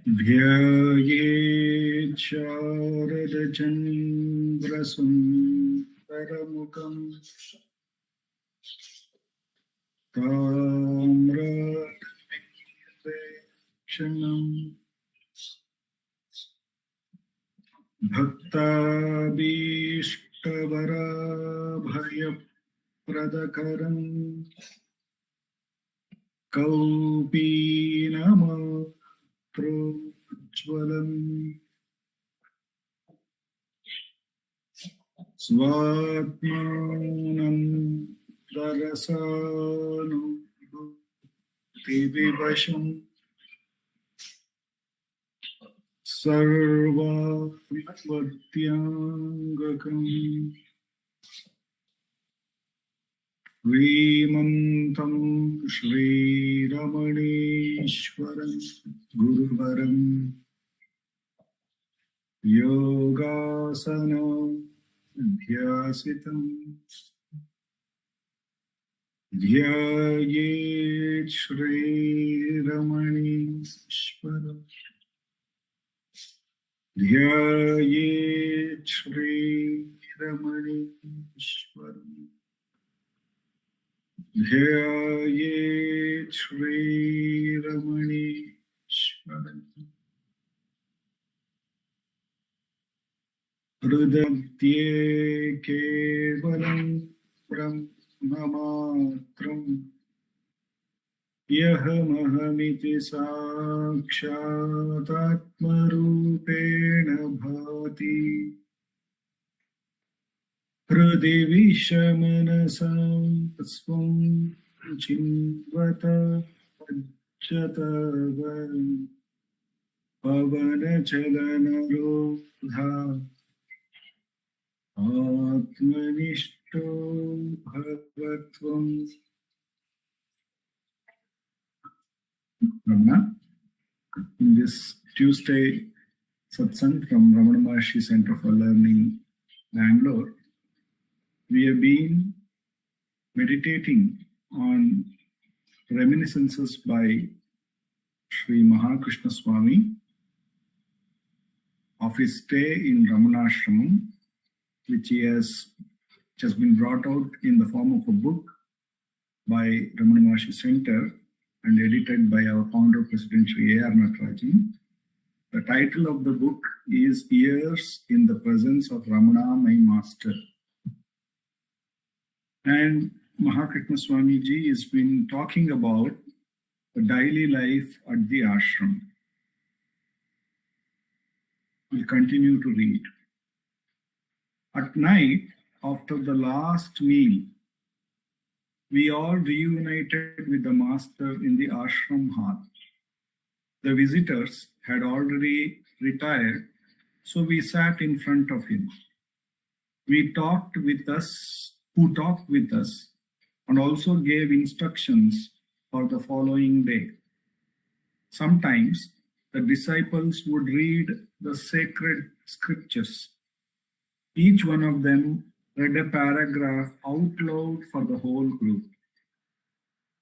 Dhyaye Charadachandra Sundaramukam Tamradvikshanam Bhaktabhishtavarabhayapradakaram Kaupinamatrojvalam Svatmanam Darasanubhutivivasham Sarvavipatyangakam Vimantam Shri Ramaneshwaram Guruvaram Yogasanam Dhyasitam Dhyayet Shri Ramaneshwaram Dhyayet Shri Ramaneshwaram Dhyayet Shri Ramaneshwaram Hridamtye Kevalam Brahmamatram Yahamahamiti Sakshatatmarupena Bhati Hridi Vishamanasa Swam Chimvata Pajjatavam Pavana Chalanarodha Atmanishto Bhagatvam. Ramana, in this Tuesday satsang from Ramanacentre for Learning, Bangalore, we have been meditating on reminiscences by Sri Mahakrishna Swami of his stay in Ramanashramam, which has been brought out in the form of a book by Ramanacentre and edited by our founder, President Sri A.R. Natarajan. The title of the book is Years in the Presence of Ramana, My Master. And Mahakrishna Swamiji has been talking about the daily life at the ashram. We'll continue to read. At night, after the last meal, we all reunited with the master in the ashram hall. The visitors had already retired, so we sat in front of him. Who talked with us, and also gave instructions for the following day. Sometimes the disciples would read the sacred scriptures. Each one of them read a paragraph out loud for the whole group.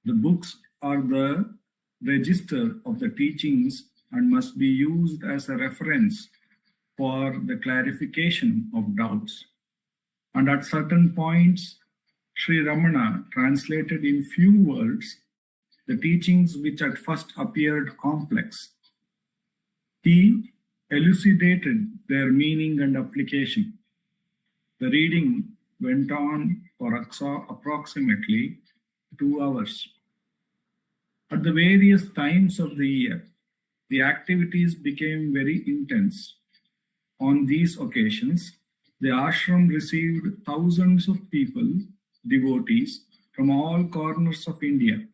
The books are the register of the teachings and must be used as a reference for the clarification of doubts. And at certain points, Sri Ramana translated in few words the teachings which at first appeared complex. He elucidated their meaning and application. The reading went on for approximately 2 hours. At the various times of the year, the activities became very intense. On these occasions, the ashram received thousands of people, devotees from all corners of India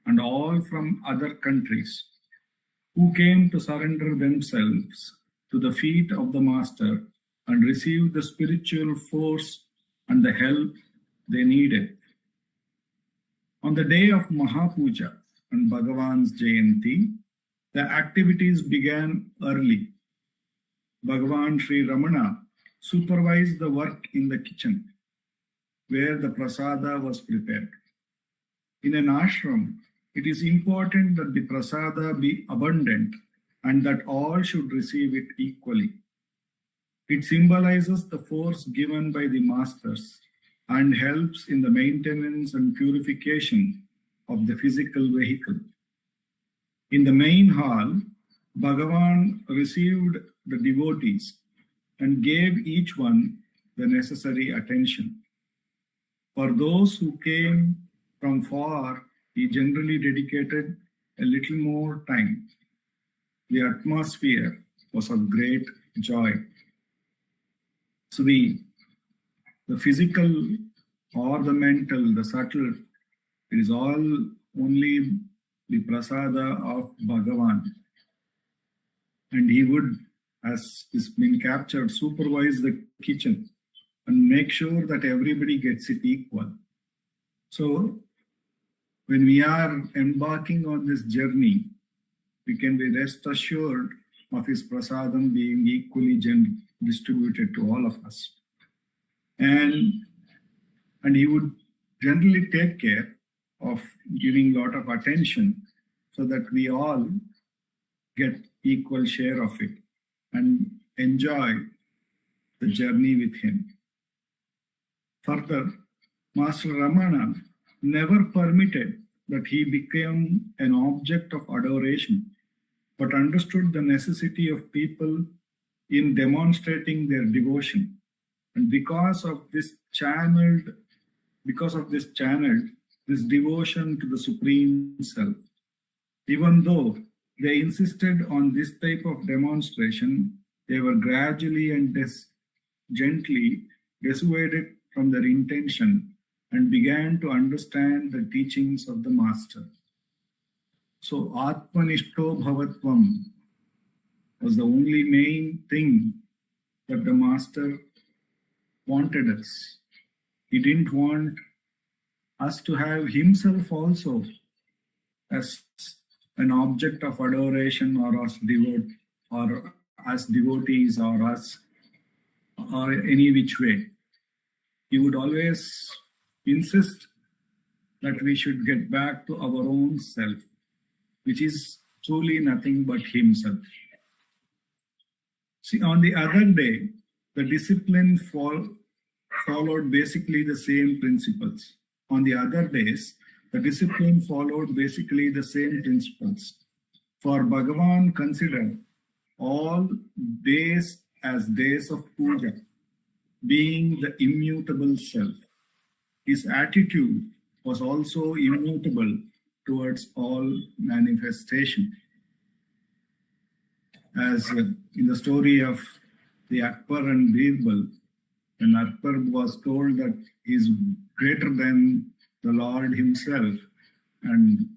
and all from other countries, who came to surrender themselves to the feet of the Master and receive the spiritual force and the help they needed. On the day of Mahapuja and Bhagavan's Jayanti, the activities began early. Bhagavan Sri Ramana supervised the work in the kitchen, where the prasada was prepared. In an ashram, it is important that the prasada be abundant and that all should receive it equally. It symbolizes the force given by the masters and helps in the maintenance and purification of the physical vehicle. In the main hall, Bhagavan received the devotees and gave each one the necessary attention. For those who came from far, he generally dedicated a little more time. The atmosphere was of great joy. So the physical or the mental, the subtle, it is all only the prasada of Bhagavan. And he would, as is been captured, supervise the kitchen and make sure that everybody gets it equal. So when we are embarking on this journey, we can be rest assured of his prasadam being equally distributed to all of us. And he would generally take care of giving a lot of attention so that we all get equal share of it and enjoy the journey with him. Further, Master Ramana never permitted that he became an object of adoration, but understood the necessity of people in demonstrating their devotion. And because of this channeled this devotion to the Supreme Self. Even though they insisted on this type of demonstration, they were gradually and gently dissuaded from their intention and began to understand the teachings of the Master. So Atmanishto Bhavatvam was the only main thing that the Master wanted us. He didn't want us to have himself also as an object of adoration or as devotees or us or any which way. He would always insist that we should get back to our own self, which is truly nothing but himself. See, on the other day, the discipline followed basically the same principles. On the other days, the discipline followed basically the same principles. For Bhagavan considered all days as days of puja, being the immutable self. His attitude was also immutable towards all manifestation. As in the story of the Akbar and Birbal, when Akbar was told that he is greater than the Lord himself, and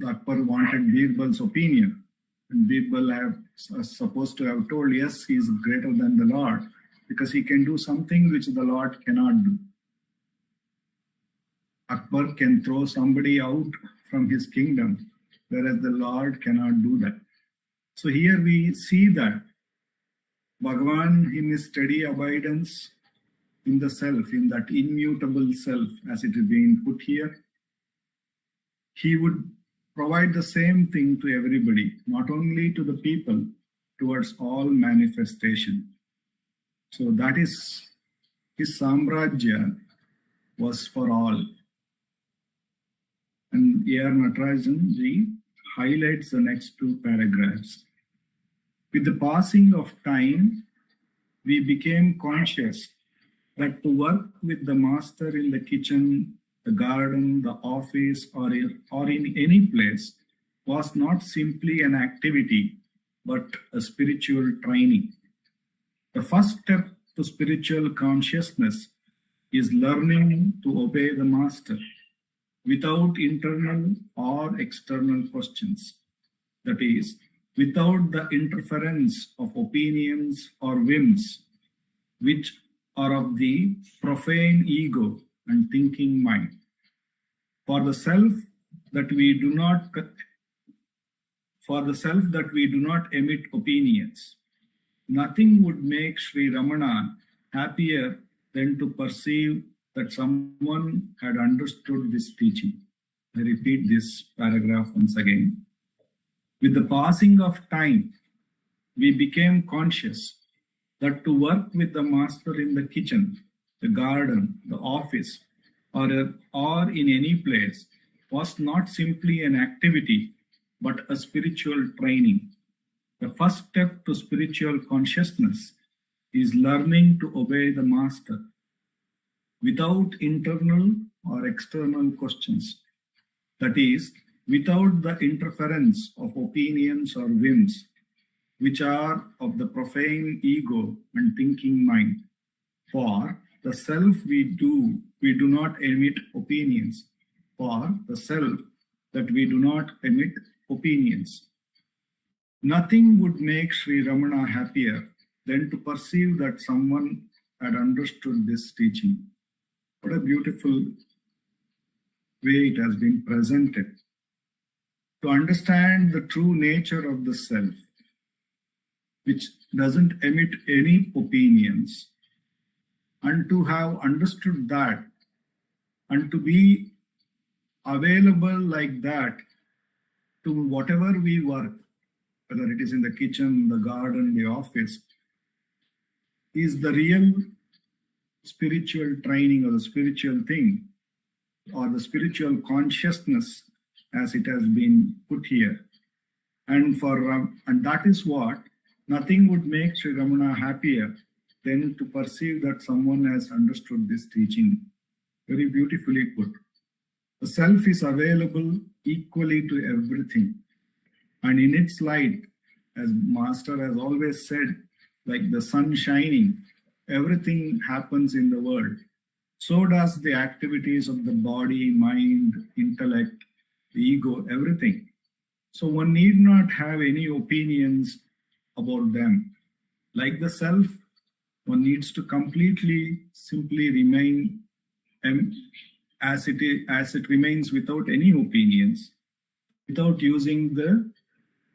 Akbar wanted Birbal's opinion, and Birbal was supposed to have told, yes, he is greater than the Lord, because he can do something which the Lord cannot do. Akbar can throw somebody out from his kingdom, whereas the Lord cannot do that. So here we see that Bhagavan in his steady abidance in the self, in that immutable self, as it is being put here, he would provide the same thing to everybody, not only to the people, towards all manifestation. So that is, his samrajya was for all. And here Natarajanji highlights the next two paragraphs. With the passing of time, we became conscious that to work with the Master in the kitchen, the garden, the office, or in any place was not simply an activity, but a spiritual training. The first step to spiritual consciousness is learning to obey the Master without internal or external questions. That is, without the interference of opinions or whims, which are of the profane ego and thinking mind. For the self that we do not emit opinions, nothing would make Sri Ramana happier than to perceive that someone had understood this teaching. I repeat this paragraph once again. With the passing of time, we became conscious that to work with the master in the kitchen, the garden, the office, or in any place was not simply an activity, but a spiritual training. The first step to spiritual consciousness is learning to obey the master without internal or external questions. That is, without the interference of opinions or whims, which are of the profane ego and thinking mind. For the self we do not emit opinions. For the self that we do not emit opinions. Nothing would make Sri Ramana happier than to perceive that someone had understood this teaching. What a beautiful way it has been presented. To understand the true nature of the self, which doesn't emit any opinions, and to have understood that, and to be available like that to whatever we work, whether it is in the kitchen, the garden, the office, is the real spiritual training or the spiritual thing, or the spiritual consciousness as it has been put here. And that is what nothing would make Sri Ramana happier than to perceive that someone has understood this teaching. Very beautifully put. The self is available equally to everything. And in its light, as Master has always said, like the sun shining, everything happens in the world. So does the activities of the body, mind, intellect, the ego, everything. So one need not have any opinions about them. Like the self, one needs to completely, simply remain as it remains without any opinions, without using the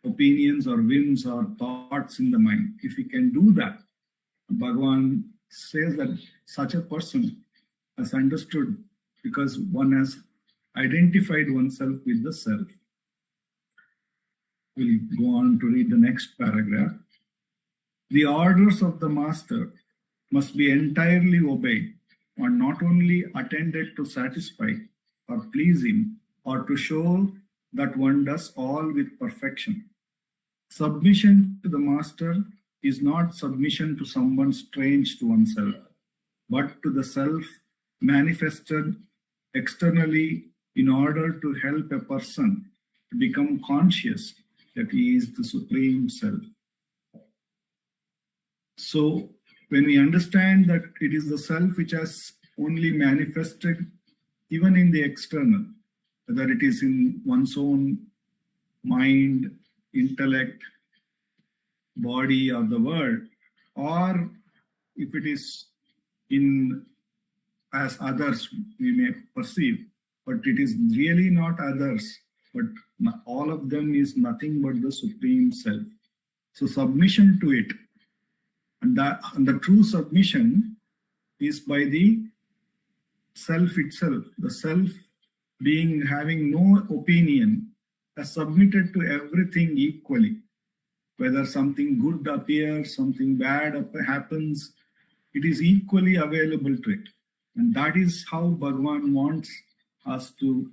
opinions or whims or thoughts in the mind. If we can do that, Bhagavan says that such a person has understood because one has identified oneself with the self. We'll go on to read the next paragraph. The orders of the master must be entirely obeyed and not only attended to satisfy or please him or to show that one does all with perfection. Submission to the master is not submission to someone strange to oneself, but to the self manifested externally in order to help a person to become conscious that he is the Supreme Self. So, when we understand that it is the self which has only manifested even in the external, whether it is in one's own mind, intellect, body, or the world, or if it is in as others we may perceive, but it is really not others, but all of them is nothing but the Supreme Self. So submission to it, and the true submission is by the self itself. The self being having no opinion has submitted to everything equally. Whether something good appears, something bad happens, it is equally available to it. And that is how Bhagavan wants us to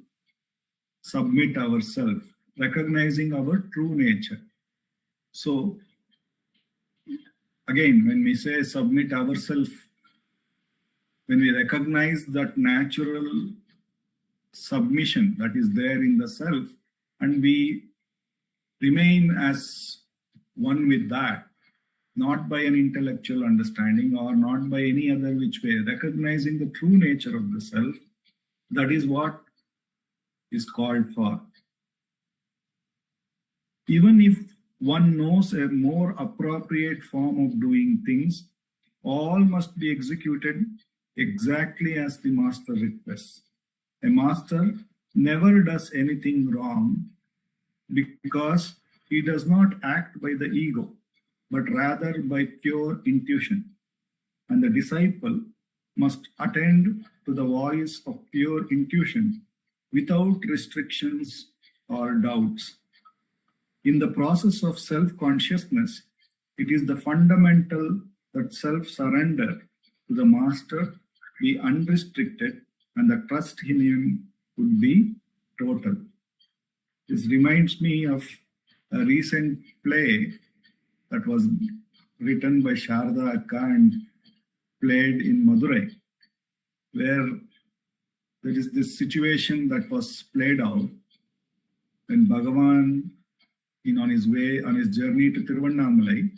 submit ourselves, recognizing our true nature. So, again, when we say submit ourselves, when we recognize that natural submission that is there in the self, and we remain as one with that, not by an intellectual understanding or not by any other which way, recognizing the true nature of the self, that is what is called for. Even if one knows a more appropriate form of doing things, all must be executed exactly as the master requests. A master never does anything wrong because he does not act by the ego, but rather by pure intuition. And the disciple must attend to the voice of pure intuition without restrictions or doubts. In the process of self-consciousness, it is the fundamental that self-surrender to the Master be unrestricted and the trust in him would be total. This reminds me of a recent play that was written by Sharda Akka and played in Madurai, where there is this situation that was played out when Bhagavan on his journey to Tiruvannamalai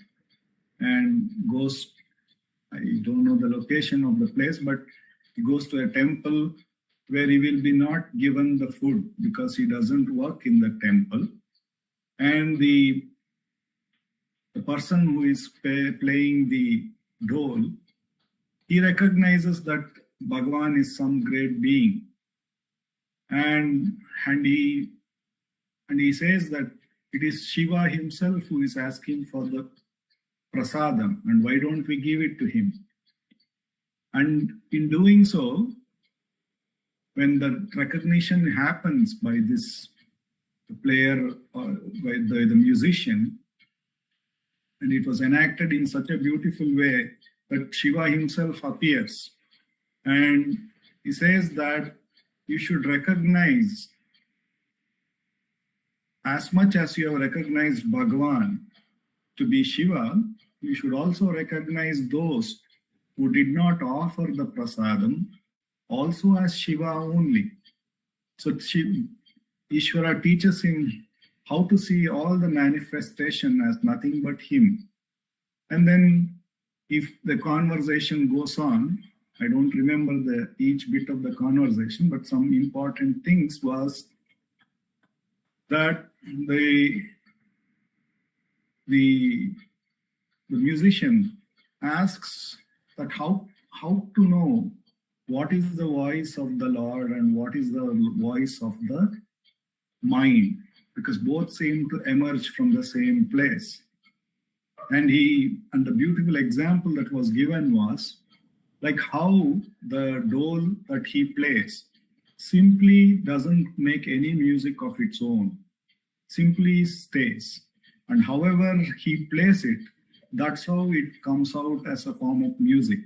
and goes, I don't know the location of the place, but he goes to a temple where he will be not given the food because he doesn't work in the temple. And the person who is playing the dole, he recognizes that Bhagavan is some great being. And he says that it is Shiva himself who is asking for the prasadam, and why don't we give it to him? And in doing so, when the recognition happens by this player or by the musician, and it was enacted in such a beautiful way that Shiva himself appears. And he says that you should recognize, as much as you have recognized Bhagavan to be Shiva, you should also recognize those who did not offer the prasadam also as Shiva only. So Ishvara teaches him how to see all the manifestation as nothing but him. And then if the conversation goes on, I don't remember each bit of the conversation, but some important things was that the musician asks that how to know what is the voice of the Lord and what is the voice of the mind, because both seem to emerge from the same place. And the beautiful example that was given was like how the dole that he plays simply doesn't make any music of its own, simply stays. And however he plays it, that's how it comes out as a form of music.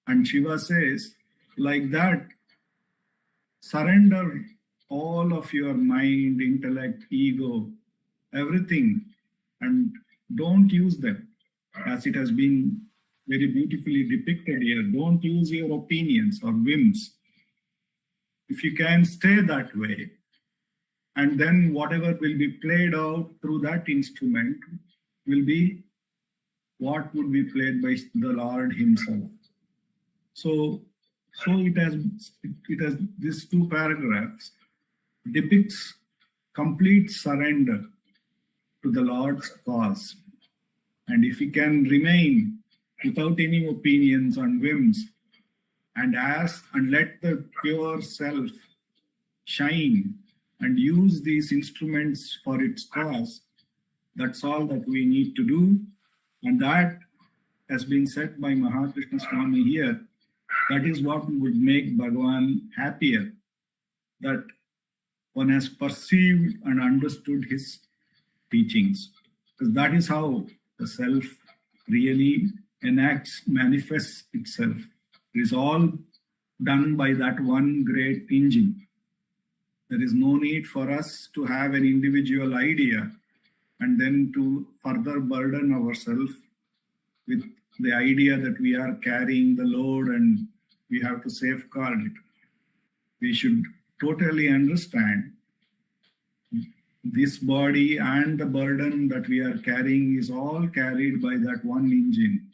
And Shiva says, like that, surrender all of your mind, intellect, ego, everything, and don't use them, as it has been very beautifully depicted here. Don't use your opinions or whims. If you can stay that way, and then whatever will be played out through that instrument will be what would be played by the Lord himself. So it has these two paragraphs depicts complete surrender to the Lord's cause. And if we can remain without any opinions and whims and let the pure self shine and use these instruments for its cause, that's all that we need to do. And that has been said by Mahakrishna Swami here. That is what would make Bhagavan happier, that one has perceived and understood his teachings. Because that is how the self really manifests itself. It is all done by that one great engine. There is no need for us to have an individual idea and then to further burden ourselves with the idea that we are carrying the load and we have to safeguard it. We should totally understand this body and the burden that we are carrying is all carried by that one engine.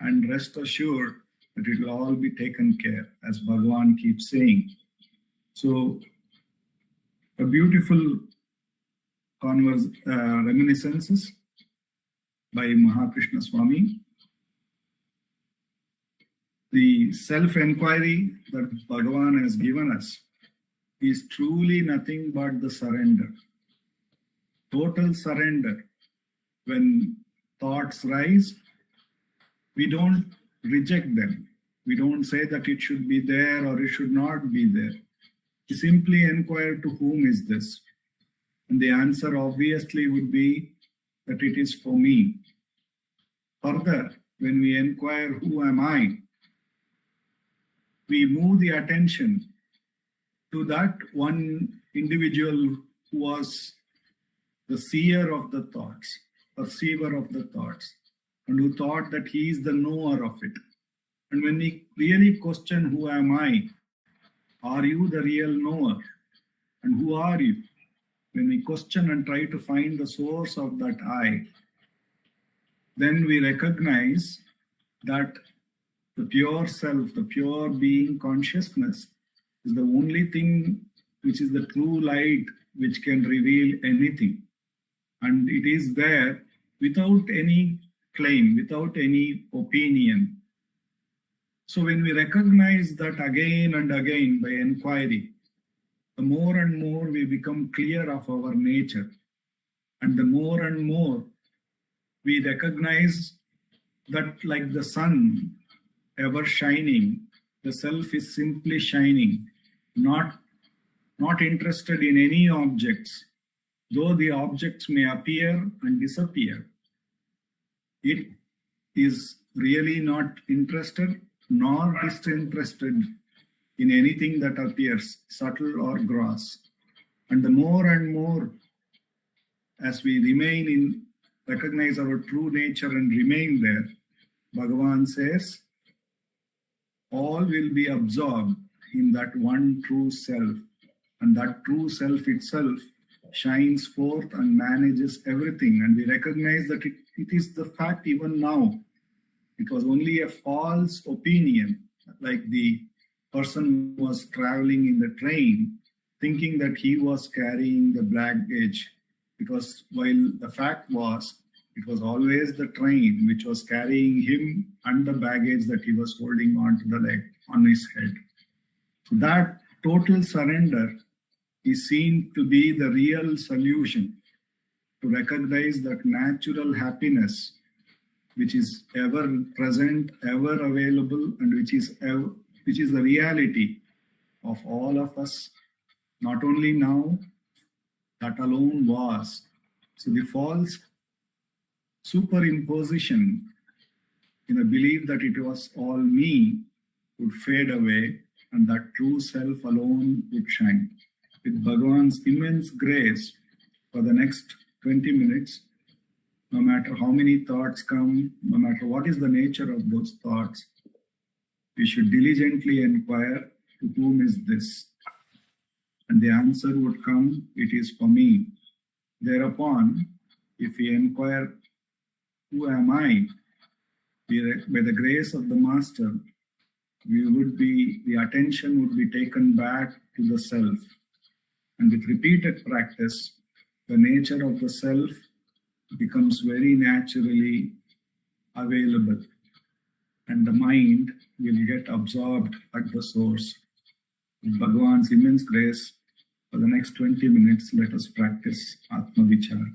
And rest assured that it will all be taken care, as Bhagavan keeps saying. So, a beautiful reminiscences by Mahakrishna Swami. The self-enquiry that Bhagavan has given us is truly nothing but the surrender. Total surrender. When thoughts rise, we don't reject them. We don't say that it should be there or it should not be there. We simply inquire, to whom is this? And the answer obviously would be that it is for me. Further, when we inquire, who am I? We move the attention to that one individual who was the seer of the thoughts, perceiver of the thoughts, and who thought that he is the knower of it. And when we really question, who am I? Are you the real knower? And who are you? When we question and try to find the source of that I, then we recognize that the pure self, the pure being consciousness, is the only thing which is the true light which can reveal anything. And it is there without any claim, without any opinion. So when we recognize that again and again by inquiry, the more and more we become clear of our nature, and the more and more we recognize that, like the sun ever shining, the self is simply shining, not interested in any objects. Though the objects may appear and disappear, it is really not interested nor disinterested in anything that appears, subtle or gross. And the more and more as we recognize our true nature and remain there, Bhagavan says, all will be absorbed in that one true self. And that true self itself shines forth and manages everything. And we recognize that it is the fact even now. It was only a false opinion, like the person who was traveling in the train, thinking that he was carrying the baggage. Because while the fact was, it was always the train which was carrying him and the baggage that he was holding onto the leg, on his head. So that total surrender is seen to be the real solution to recognize that natural happiness, which is ever present, ever available, and which is the reality of all of us, not only now, that alone was. So the false superimposition in a belief that it was all me would fade away, and that true self alone would shine. With Bhagavan's immense grace, for the next 20 minutes, no matter how many thoughts come, no matter what is the nature of those thoughts, we should diligently inquire, to whom is this? And the answer would come, it is for me. Thereupon, if we inquire, who am I? By the grace of the Master, the attention would be taken back to the self. And with repeated practice, the nature of the self becomes very naturally available, and the mind will get absorbed at the source. With Bhagavan's immense grace, for the next 20 minutes, let us practice Atma Vichara.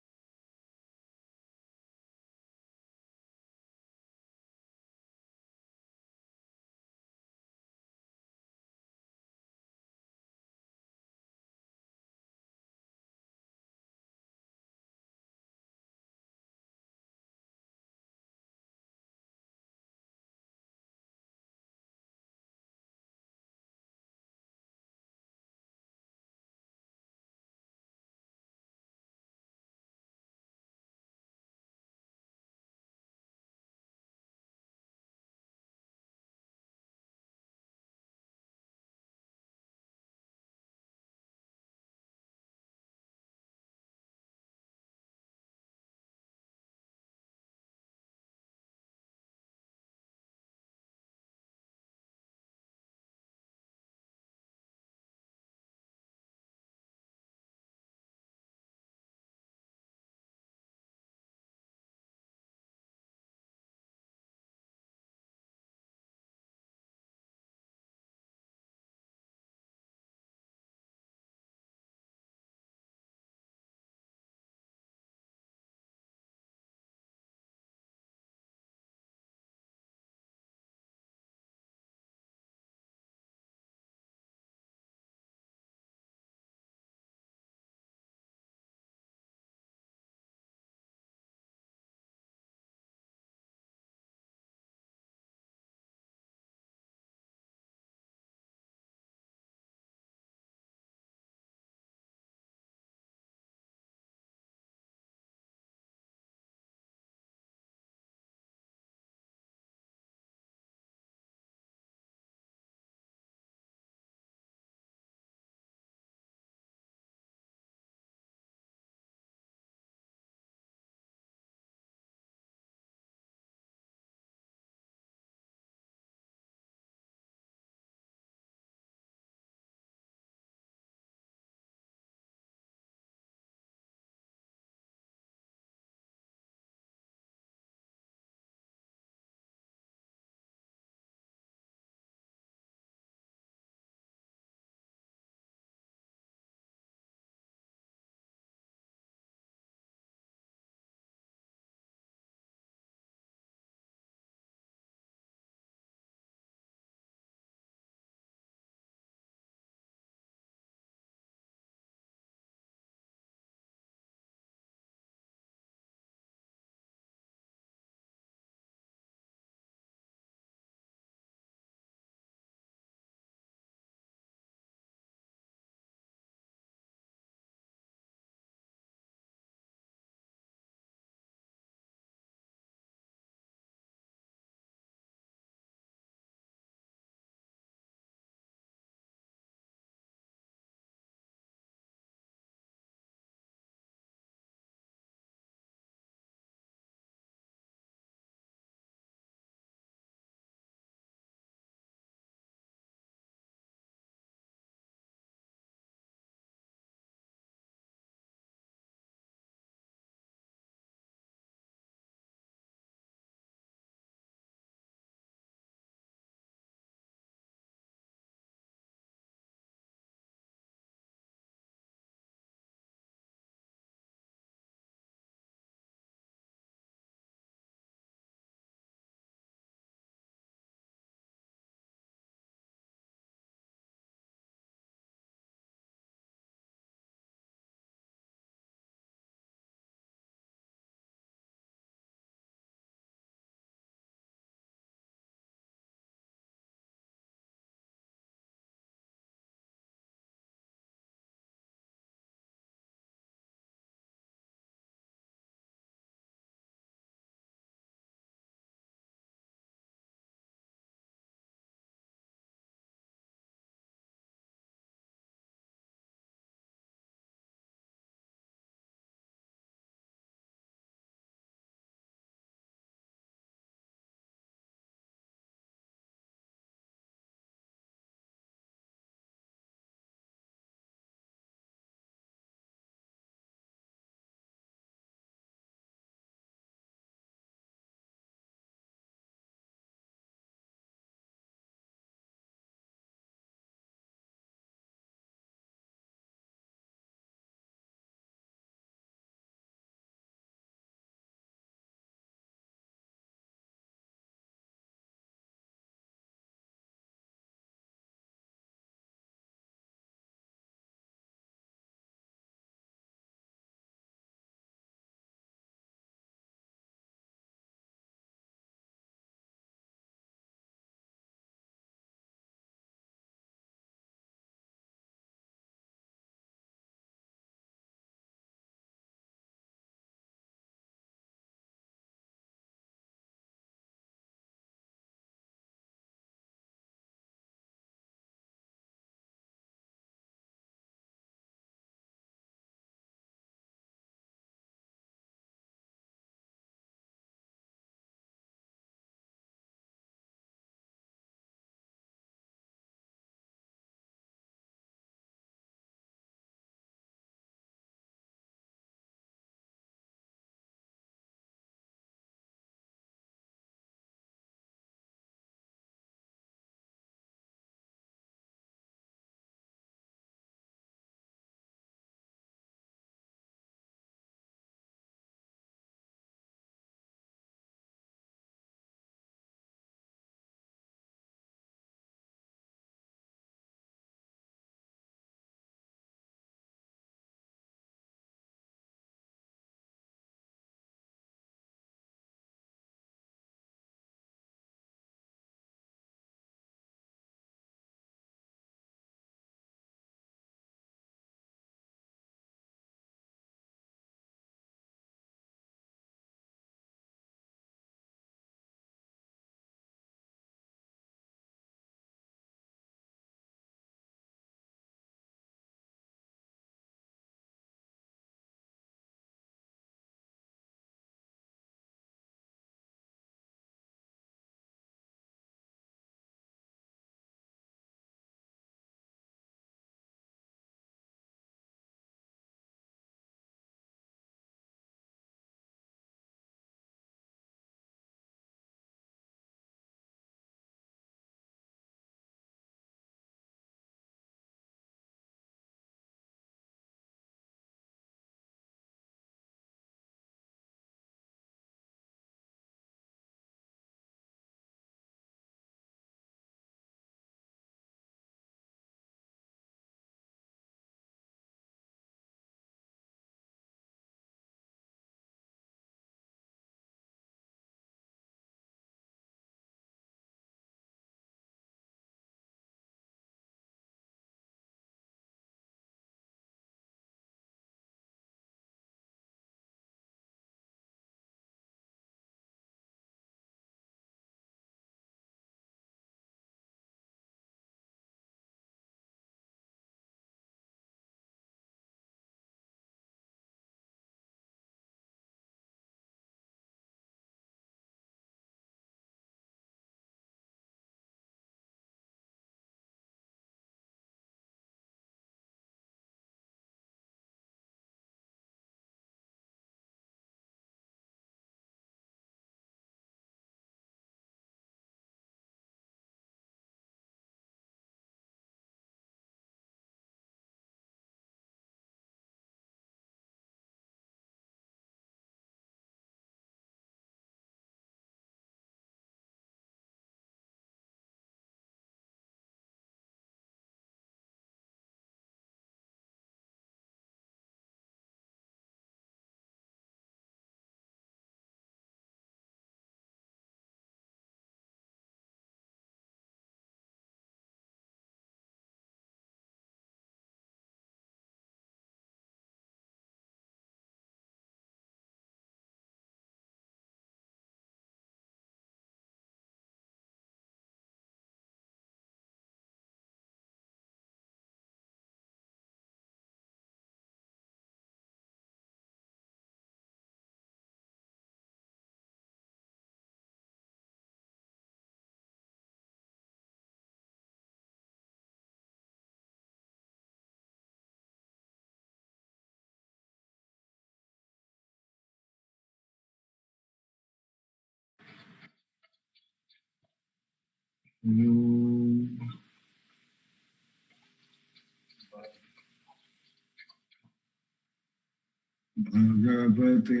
Bhagavate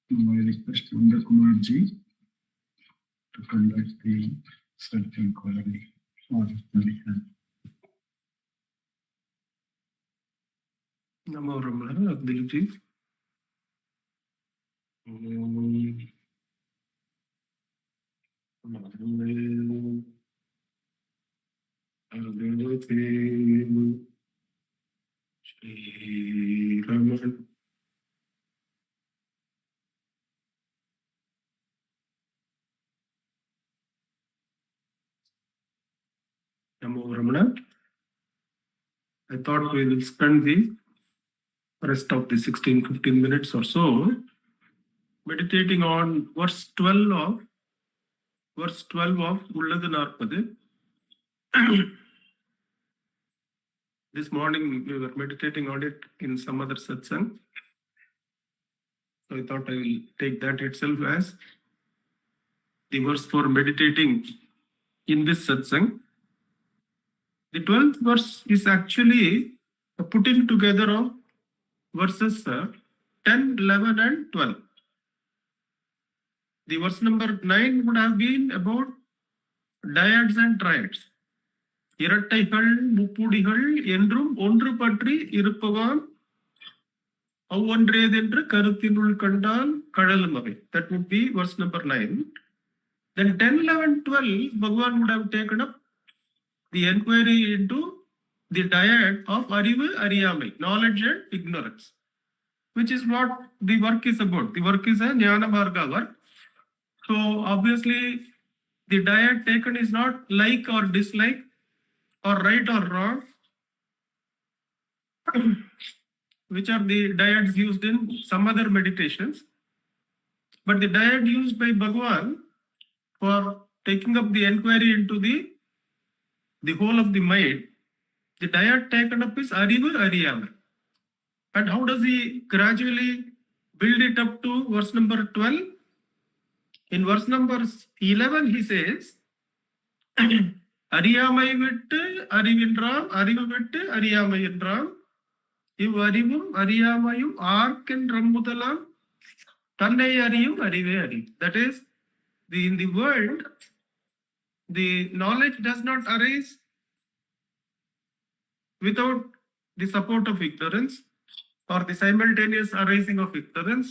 I request Nandakumarji to conduct the self-inquiry or meditation. Namo Ramana, Dileep. Namo Ramana. I thought we will spend the rest of the 16-15 minutes or so meditating on verse 12 of Ulladu Narpadu. This morning we were meditating on it in some other satsang. So I thought I will take that itself as the verse for meditating in this satsang. The 12th verse is actually a putting together of verses 10, 11 and 12. The verse number 9 would have been about dyads and triads. இரட்டைகள் முப்புடிகள் என்றும் ஒன்று பற்றி இருப்பவான் அவ்வொன்றேதென்று கருத்தினுள் கண்டால் கழலும் அவை. That would be verse number 9. Then 10, 11, 12, Bhagavan would have taken up the enquiry into the dyad of arivu ariyamai, knowledge and ignorance, which is what the work is about. The work is a jnana marga work. So obviously the dyad taken is not like or dislike or right or wrong, which are the dyads used in some other meditations. But the dyad used by Bhagavan for taking up the enquiry into the whole of the mind, the dyad taken up is arivu ariyamai. And how does he gradually build it up to verse number 12? In verse number 11 he says, அறியாமை விட்டு அறிவின்றாம், அறிவு விட்டு அறியாமை என்றாம், இவ் அறிவும் அறியாமையும் ஆர்க்கென்ற முதலாம் தன்னை அறியும் அறிவே அறிவு. That is, in the world, the knowledge does not arise without the support of ignorance or the simultaneous arising of ignorance,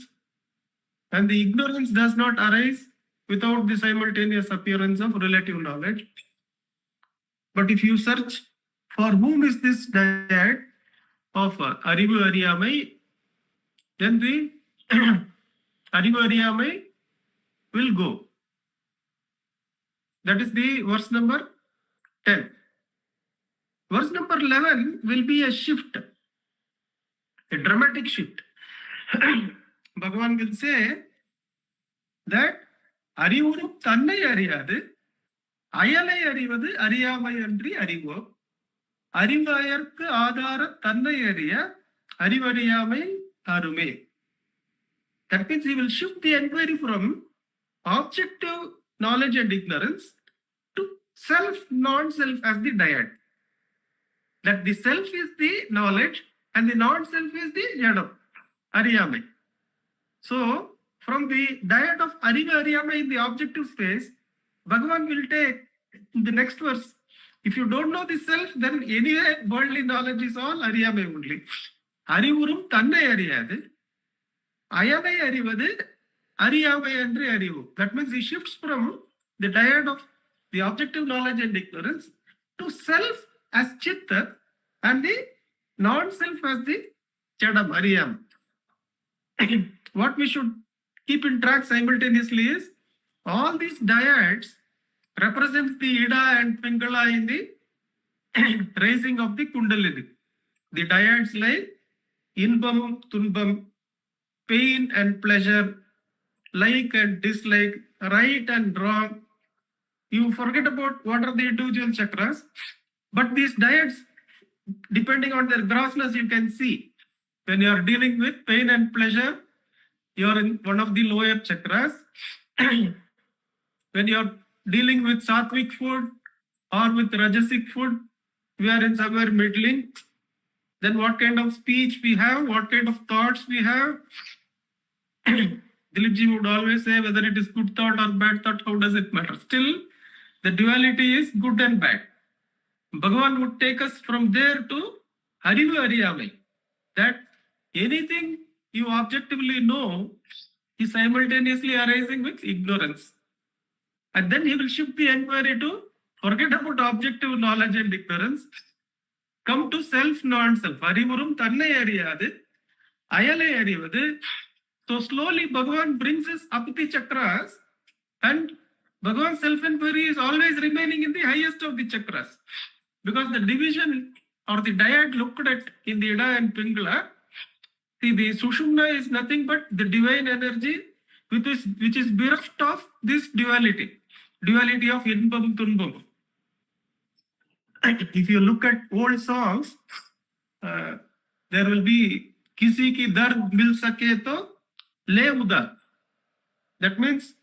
and the ignorance does not arise without the simultaneous appearance of relative knowledge. But if you search for whom is this dyad of arivu ariyamai, then the arivu ariyamai will go. That is the verse number 10. Verse number 11 will be a shift, a dramatic shift. Bhagavan will say that அறிவுறும் தன்னை அறியாது, அயலை அறிவது அறியாமை அன்றி அறிவோ, அறிவாயற்கு ஆதார தன்னை அறிய அறிவறியாமை அருமே. That means he will shift the enquiry from objective knowledge and ignorance to self, non-self as the dyad. That the self is the knowledge and the non-self is the jadam, ariyamai. So from the dyad of arivu ariyamai in the objective space, Bhagavan will take the next verse. If you don't know the self, then anyway worldly knowledge is all ariyamai only. அறிவுறும் தன்னை அறியாது, அயலை அறிவது அறியாமை என்று அறிவு. That means he shifts from the dyad of the objective knowledge and ignorance to self as chitta and the non-self as the jadam, ariyam. What we should keep in track simultaneously is all these dyads represent the Ida and Pingala in the raising of the Kundalini. The dyads like inbam, tunbam, pain and pleasure, like and dislike, right and wrong. You forget about what are the individual chakras, but these dyads depending on their grossness, you can see when you are dealing with pain and pleasure, you are in one of the lower chakras. When you are dealing with sattvic food or with rajasic food, we are in somewhere middling. Then what kind of speech we have, what kind of thoughts we have. Dileep would always say whether it is good thought or bad thought, how does it matter? Still, the duality is good and bad. Bhagavan would take us from there to Harivu Ariyamai, that anything you objectively know is simultaneously arising with ignorance. And then he will shift the inquiry to forget about objective knowledge and ignorance, come to self, non-self. Arivurum tannai ariyadu, ayale arivadu. So slowly Bhagavan brings us up the chakras, and Bhagavan's self-inquiry is always remaining in the highest of the chakras. Because the division or the dyad looked at in the Ida and Pingala, see, the Sushumna is nothing but the divine energy which is bereft of this duality of Inbam Tunbam. If you look at old songs, there will be Kisi ki dard mil sake to le udar. That means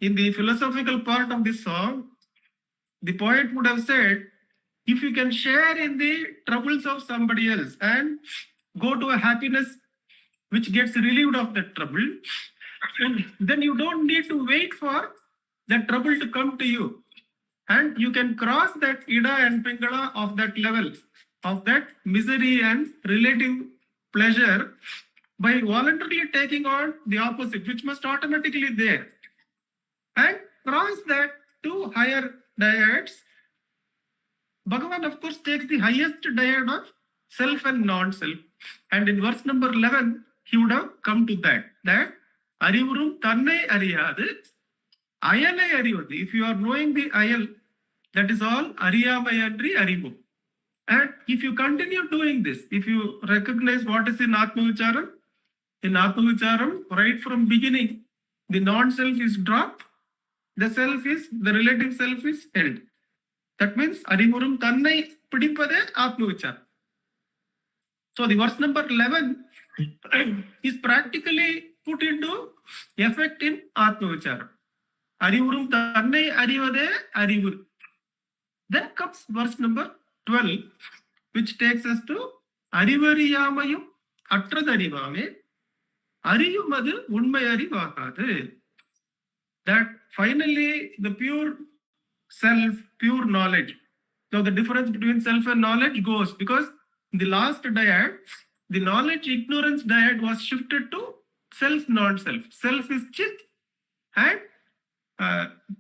in the philosophical part of this song, the poet would have said, if you can share in the troubles of somebody else and go to a happiness which gets relieved of that trouble, then you don't need to wait for that trouble to come to you. And you can cross that Ida and Pingala of that level, of that misery and relative pleasure, by voluntarily taking on the opposite, which must automatically there, and cross that to higher dyads. Bhagavan, of course, takes the highest dyad of self and non-self. And in verse number 11, he would have come to that Arivurum Tannai Ariyadu, Ayale Arivadu. If you are knowing the Ayal, that is all Ariyamayandri Arivu. And if you continue doing this, if you recognize what is in Atmavicharam, right from beginning, the non-self is dropped, the relative self is held. That means Arivurum Tannai Pidipade Atmavicharam. So the verse number 11 is practically put into effect in Atmavicharam. Arivurum Tannai Arivade Arivu. Then comes verse number 12, which takes us to Arivariyamayum Atradarivame Ariyumadu Unmayari Vakadu. That finally the pure self, pure knowledge. Now the difference between self and knowledge goes, because in the last dyad, the knowledge ignorance dyad was shifted to self, non-self. Self is chit and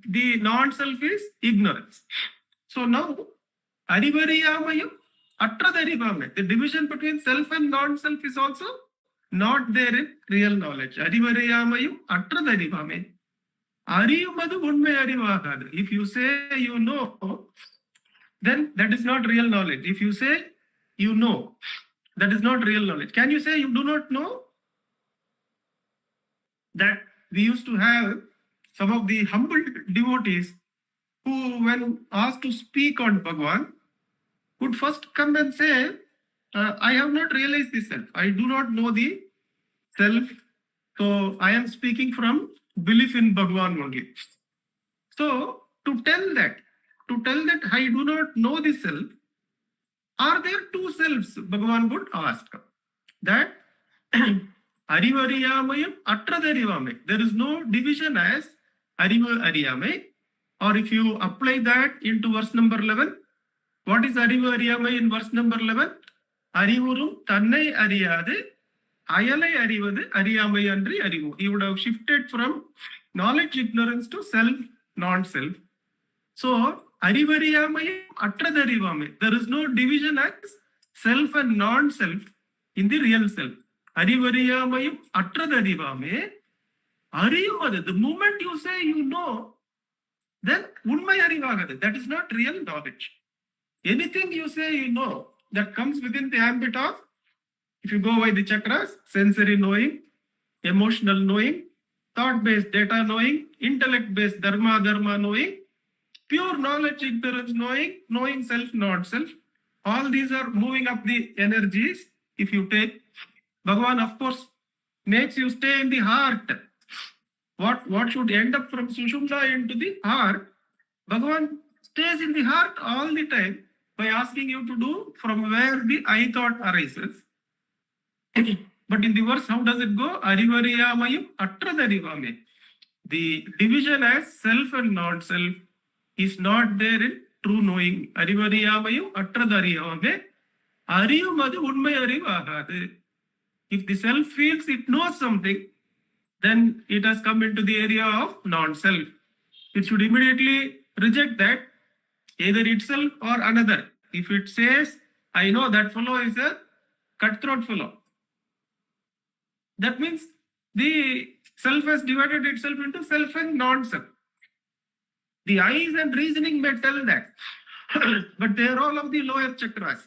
the non-self is ignorance. So now Arivariyamayam Atradarivame, the division between self and non-self is also not there in real knowledge. Arivariyamayam Atradarivame. Ariyumadu unmai arivagadu. If you say you know, then that is not real knowledge. If you say you know, that is not real knowledge. Can you say you do not know? That we used to have some of the humble devotees who, when asked to speak on Bhagavan, would first come and say, I have not realized the self. I do not know the self. So I am speaking from belief in Bhagavan only. So to tell that I do not know the self, are there two selves? Bhagavan would ask. That Arivariyamayam Atradarivame. There is no division as Ariva Ariyame. Or if you apply that into verse number 11, what is Ariva Ariyame in verse number 11? Arivurum Tannai Ariyadu, Ayale Arivadu, Ariyamayandri Arivu. He would have shifted from knowledge ignorance to self, non-self. So Arivariyamayam Atradarivame. There is no division as self and non-self in the real self. Arivariyamayam Atradarivame. Ariyumadu. The moment you say you know, then Unmai Arivagadu. That is not real knowledge. Anything you say you know, that comes within the ambit of, if you go by the chakras, sensory knowing, emotional knowing, thought-based data knowing, intellect-based dharma knowing, pure knowledge, ignorance knowing, knowing self, not self, all these are moving up the energies. If you take Bhagavan, of course, makes you stay in the heart. What should end up from Sushumna into the heart, Bhagavan stays in the heart all the time by asking you to do from where the I thought arises. But in the verse, how does it go? Arivariyamayam atradarivame. The division as self and non-self is not there in true knowing. Arivariyamayam atradarivame. Ariyumadu unmai arivagadu. If the self feels it knows something, then it has come into the area of non-self. It should immediately reject that, either itself or another. If it says, I know that fellow is a cutthroat fellow, that means the self has divided itself into self and non-self. The eyes and reasoning may tell that, but they are all of the lower chakras.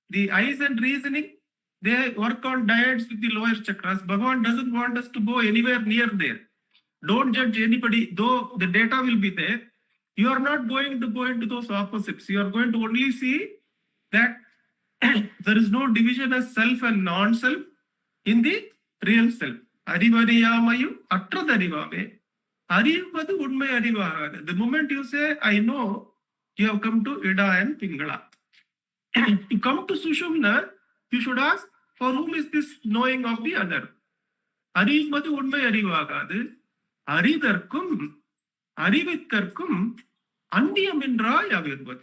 The eyes and reasoning, they work on dyads with the lower chakras. Bhagavan doesn't want us to go anywhere near there. Don't judge anybody, though the data will be there. You are not going to go into those opposites. You are going to only see that there is no division as self and non-self in the real self. Arivariyamayu atradarivame. Ariyumadu unmai arivagadu. The moment you say, I know, you have come to Ida and Pingala. To come to Sushumna, you should ask, for whom is this knowing of the other? Ariyumadu unmai arivagadu. Aridarkum, Arivitkarkum, Andiyamindra Yavirvat.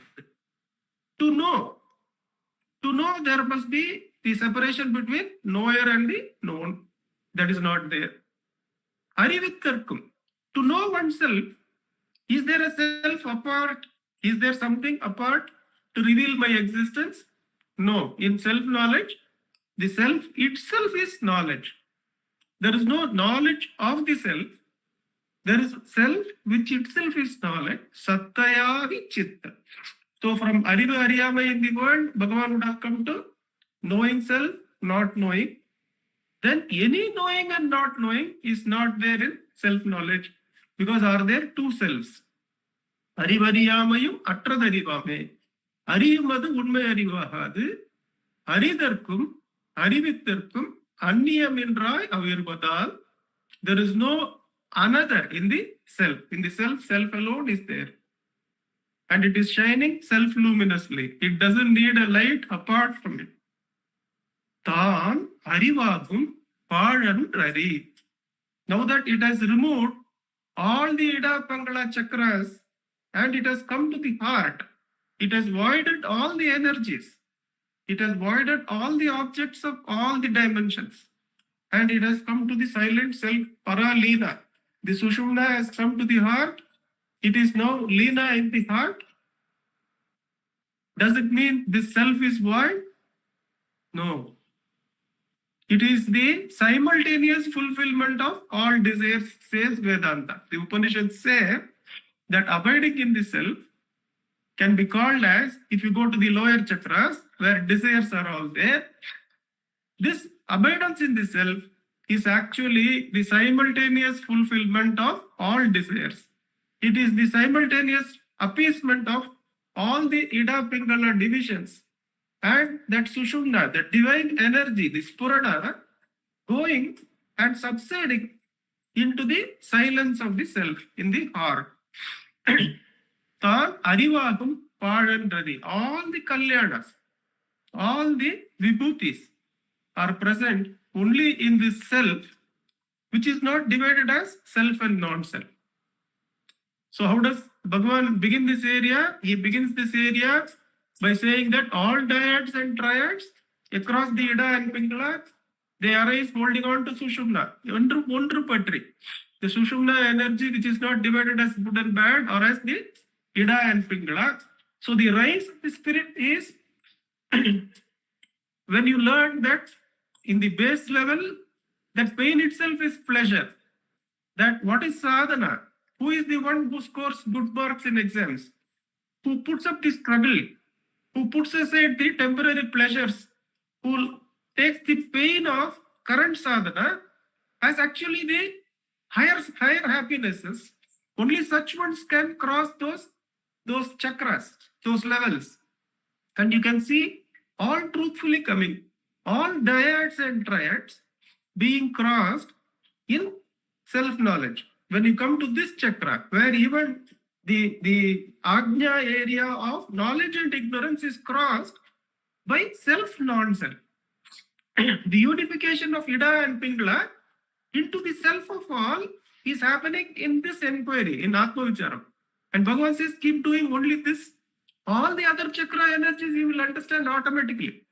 To know there must be the separation between knower and the known. That is not there. Arivitkarkum, to know oneself, is there a self apart? Is there something apart to reveal my existence? No. In self-knowledge, the self itself is knowledge. There is no knowledge of the self. There is self which itself is knowledge. Sattaya vichitta. So from Ariva Ariyama in the world, Bhagavan would have come to knowing self, not knowing. Then any knowing and not knowing is not there in self-knowledge, because are there two selves? Arivariyamayu atradarivame. Ariyumadu unmai arivagadu. Aridarkum, Arivittarkum, Anniyamindrai avirvadal. There is no another in the self. In the self alone is there. And it is shining self-luminously. It doesn't need a light apart from it. Tan arivagum paழன்றறி. Now that it has removed all the Ida Pangala chakras and it has come to the heart, it has voided all the energies. It has voided all the objects of all the dimensions. And it has come to the silent self, Paralina. The Sushumna has come to the heart. It is now Lina in the heart. Does it mean this self is void? No. It is the simultaneous fulfillment of all desires, says Vedanta. The Upanishads say that abiding in the self can be called as, if you go to the lower chakras where desires are all there, this abidance in the self is actually the simultaneous fulfillment of all desires. It is the simultaneous appeasement of all the Ida Pingala divisions. And that Sushumna, the divine energy, the Spurana, going and subsiding into the silence of the self in the heart. Tan Arivagum Paழன்றறி. All the Kalyanas, all the Vibhutis are present only in this self, which is not divided as self and non-self. So how does Bhagavan begin this area? He begins this area by saying that all dyads and triads across the Ida and Pingala, they arise holding on to Sushumna. Ondru patri. The Sushumna energy which is not divided as good and bad or as the Ida and Pingala. So the rise of the spirit is when you learn that in the base level, that pain itself is pleasure. That what is sadhana? Who is the one who scores good marks in exams? Who puts up the struggle? Who puts aside the temporary pleasures? Who takes the pain of current sadhana as actually the higher happinesses? Only such ones can cross those chakras, those levels. And you can see all truthfully coming, all dyads and triads being crossed in self-knowledge. When you come to this chakra, where even the Ajna area of knowledge and ignorance is crossed by self, non-self. The unification of Ida and Pingala into the self of all is happening in this enquiry, in Atma Vicharam. And Bhagavan says, keep doing only this. All the other chakra energies you will understand automatically.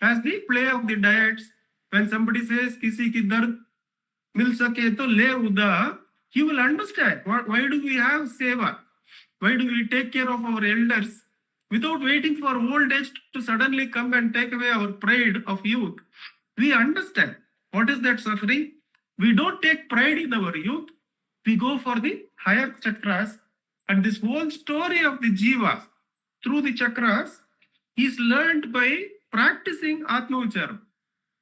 As the play of the dyads, when somebody says, Kisi ki dard mil sake to le uda, he will understand why do we have seva? Why do we take care of our elders without waiting for old age to suddenly come and take away our pride of youth? We understand what is that suffering. We don't take pride in our youth. We go for the higher chakras. And this whole story of the jiva through the chakras is learned by practicing Atma Vicharam.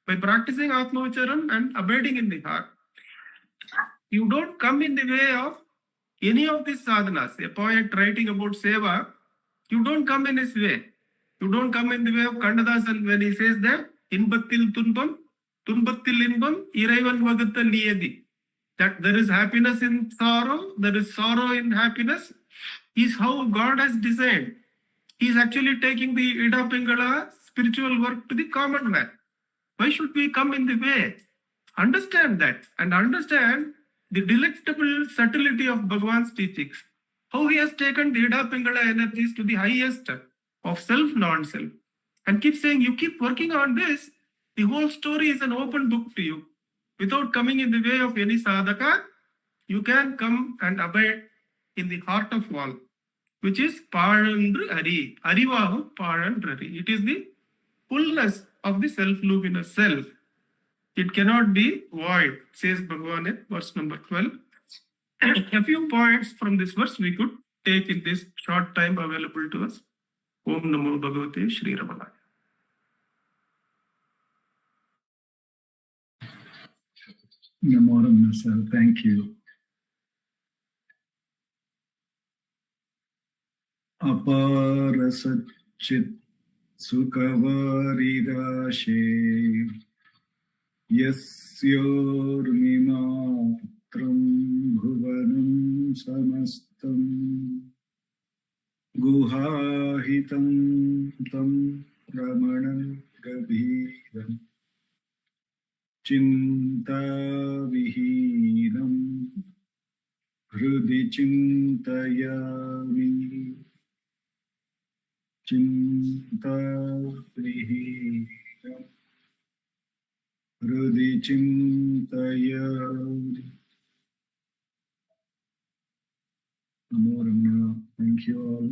By practicing Atma Vicharam and abiding in the heart, you don't come in the way of any of these sadhanas. A poet writing about seva, you don't come in his way. You don't come in the way of Kandadasan when he says that Inbattil Tunbam, Tunbattil Inbam, Iraivan Vagatta Niyadi. That there is happiness in sorrow, there is sorrow in happiness, is how God has designed. He is actually taking the Ida Pingala spiritual work to the common man. Why should we come in the way? Understand that and understand the delectable subtlety of Bhagavan's teachings. How he has taken the Ida Pingala energies to the highest of self, non-self. And keep saying, you keep working on this, the whole story is an open book to you. Without coming in the way of any sadhaka, you can come and abide in the heart of all, which is Parandru Ari. Arivahu Parandru Ari. It is the fullness of the self-luminous self. It cannot be void, says Bhagavan in verse number 12. A few points from this verse we could take in this short time available to us. Om Namo Bhagavate Shri Ramanaya. Namo Ramanacentre, thank you. Aparasachit Sukavaridashe Yasyormimatram Bhuvanam Samastam Guhahitam Tam Ramanam Gabhiram Chinta Vihinam Hrudi Chintayami Chinta Vihinam Hrudi Chintayami. Namo Ramana. Thank you all.